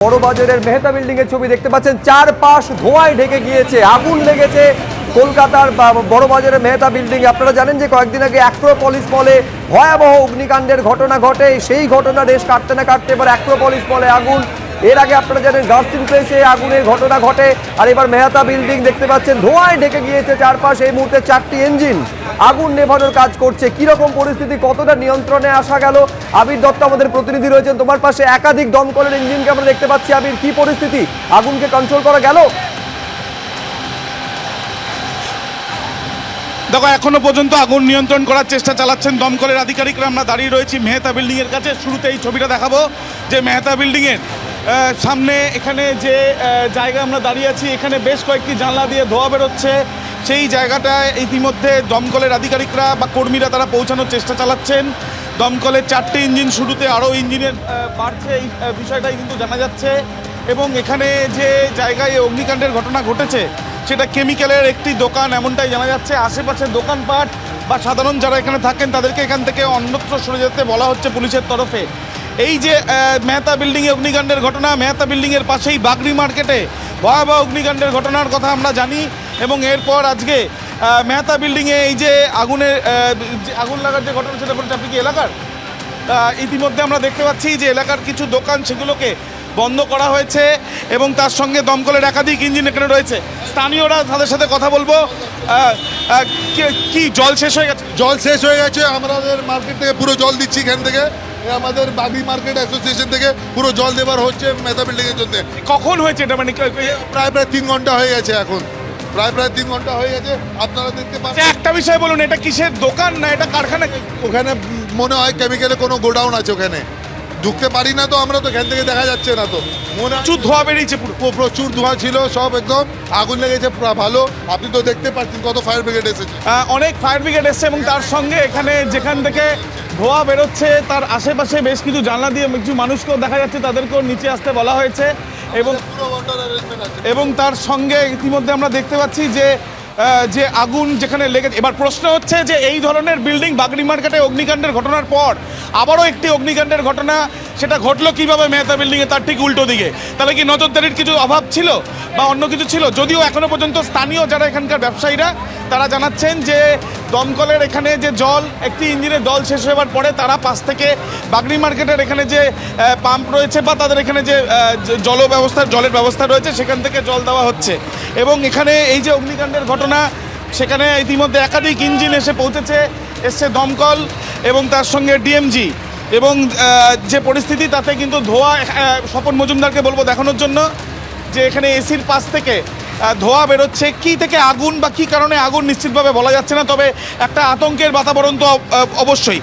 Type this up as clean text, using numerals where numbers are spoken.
বড় বাজারের মেহতা বিল্ডিং এর ছবি দেখতে পাচ্ছেন, চারপাশ ধোঁয়ায় ঢেকে গিয়েছে, আগুন লেগেছে কলকাতার বড় বাজারের মেহতা বিল্ডিং। আপনারা জানেন যে কয়েকদিন আগে অ্যাক্রোপলিস মলে ভয়াবহ অগ্নিকাণ্ডের ঘটনা ঘটে। সেই ঘটনা রেশ কাটতে না কাটতে এবার অ্যাক্রোপলিস মলে আগুন। এর আগে আপনারা জানেন গার্সিন প্লেসে আগুনের ঘটনা ঘটে, আর এবার মেহতা বিল্ডিং দেখতে পাচ্ছেন ধোঁয়ায় ঢেকে গিয়েছে চারপাশ। এই মুহূর্তে 4টি ইঞ্জিন আগুন নেভানোর কাজ করছে। কিরকম পরিস্থিতি, কতটা নিয়ন্ত্রণে আসা গেল? আবির দত্ত আমাদের প্রতিনিধি রয়েছেন তোমার পাশে। একাধিক দমকলের ইঞ্জিনকে আমরা দেখতে পাচ্ছি। আবির, কি পরিস্থিতি, আগুনকে কন্ট্রোল করা গেল? দেখো, এখনো পর্যন্ত আগুন নিয়ন্ত্রণ করার চেষ্টা চালাচ্ছেন দমকলের আধিকারিকরা। আমরা দাঁড়িয়ে রয়েছি মেহতা বিল্ডিংয়ের কাছে। শুরুতে এই ছবিটা দেখাবো যে মেহতা বিল্ডিংয়ের সামনে এখানে যে জায়গা আমরা দাঁড়িয়ে আছি, এখানে বেশ কয়েকটি জানলা দিয়ে ধোঁয়া বেরোচ্ছে। সেই জায়গাটায় ইতিমধ্যে দমকলের আধিকারিকরা বা কর্মীরা তারা পৌঁছানোর চেষ্টা চালাচ্ছেন। দমকলের 4টি ইঞ্জিন, শুরুতে আরও ইঞ্জিনের বাড়ছে, এই বিষয়টাই কিন্তু জানা যাচ্ছে। এবং এখানে যে জায়গায় অগ্নিকাণ্ডের ঘটনা ঘটেছে সেটা কেমিক্যালের একটি দোকান, এমনটাই জানা যাচ্ছে। আশেপাশে দোকানপাট বা সাধারণ যারা এখানে থাকেন তাদেরকে এখান থেকে অন্যত্র সরে যেতে বলা হচ্ছে পুলিশের তরফে। এই যে মেহতা বিল্ডিংয়ে অগ্নিকাণ্ডের ঘটনা, মেহতা বিল্ডিংয়ের পাশেই বাগরি মার্কেটে ভয়াবহ অগ্নিকাণ্ডের ঘটনার কথা আমরা জানি। এবং এরপর আজকে মেহতা বিল্ডিংয়ে এই যে আগুন লাগার যে ঘটনা সেটা ঘটেছে। আপনি কি এলাকার? ইতিমধ্যে আমরা দেখতে পাচ্ছি যে এলাকার কিছু দোকান সেগুলোকে বন্ধ করা হয়েছে এবং তার সঙ্গে দমকলের একাধিক ইঞ্জিন এখানে রয়েছে। স্থানীয়রা তাদের সাথে কথা বলবো। কি জল শেষ হয়ে গেছে? জল শেষ হয়ে গেছে। আমাদের মার্কেট থেকে পুরো জল দিচ্ছি এখান থেকে, আমাদের বাগরি মার্কেট অ্যাসোসিয়েশন থেকে পুরো জল দেওয়ার হচ্ছে মেহতা বিল্ডিং এর জন্য। কখন হয়েছে এটা? মানে প্রায় 3 ঘন্টা হয়ে গেছে এখন, প্রায় 3 ঘন্টা হয়ে গেছে। আপনারা দেখতে পাচ্ছেন। একটা বিষয় বলুন, এটা কিসের দোকান না এটা কারখানা? ওখানে মনে হয় কেমিক্যালের কোনো গোডাউন আছে, ওখানে ঢুকতে পারি না তো আমরা, তো এখান থেকে দেখা যাচ্ছে না। তো মনে হয় প্রচুর ধোঁয়া বেরিয়েছে, প্রচুর ধোঁয়া ছিল, সব একদম আগুন লেগেছে ভালো। আপনি তো দেখতে পাচ্ছেন কত ফায়ার ব্রিগেড এসেছে, অনেক ফায়ার ব্রিগেড এসছে। এবং তার সঙ্গে এখানে যেখান থেকে ধোঁয়া বেরোচ্ছে তার আশেপাশে বেশ কিছু জানলা দিয়ে কিছু মানুষকেও দেখা যাচ্ছে, তাদেরকেও নিচে আসতে বলা হয়েছে। এবং তার সঙ্গে ইতিমধ্যে আমরা দেখতে পাচ্ছি যে আগুন যেখানে লেগেছে। এবার প্রশ্ন হচ্ছে যে এই ধরনের বিল্ডিং বাগরি মার্কেটে অগ্নিকাণ্ডের ঘটনার পর আবারও একটি অগ্নিকাণ্ডের ঘটনা, সেটা ঘটলো কীভাবে মেহতা বিল্ডিংয়ে? তার ঠিক উল্টো দিকে। তাহলে কি নজরদারির কিছু অভাব ছিল বা অন্য কিছু ছিল? যদিও এখনও পর্যন্ত স্থানীয় যারা এখানকার ব্যবসায়ীরা তারা জানাচ্ছেন যে দমকলের এখানে যে জল, একটি ইঞ্জিনের জল শেষ হওয়ার পরে তারা পাশ থেকে বাগরি মার্কেটের এখানে যে পাম্প রয়েছে বা তাদের এখানে যে জলের ব্যবস্থা রয়েছে সেখান থেকে জল দেওয়া হচ্ছে। এবং এখানে এই যে অগ্নিকাণ্ডের ঘটনা, সেখানে ইতিমধ্যে একাধিক ইঞ্জিন এসে পৌঁছেছে, এসছে দমকল এবং তার সঙ্গে ডিএমজি। এবং যে পরিস্থিতি তাতে কিন্তু ধোঁয়া, স্বপন মজুমদারকে বলবো দেখানোর জন্য যে এখানে এসির পাশ থেকে ধোঁয়া বেরোচ্ছে। কি থেকে আগুন বা কী কারণে আগুন নিশ্চিতভাবে বলা যাচ্ছে না, তবে একটা আতঙ্কের বাতাবরণ তো অবশ্যই।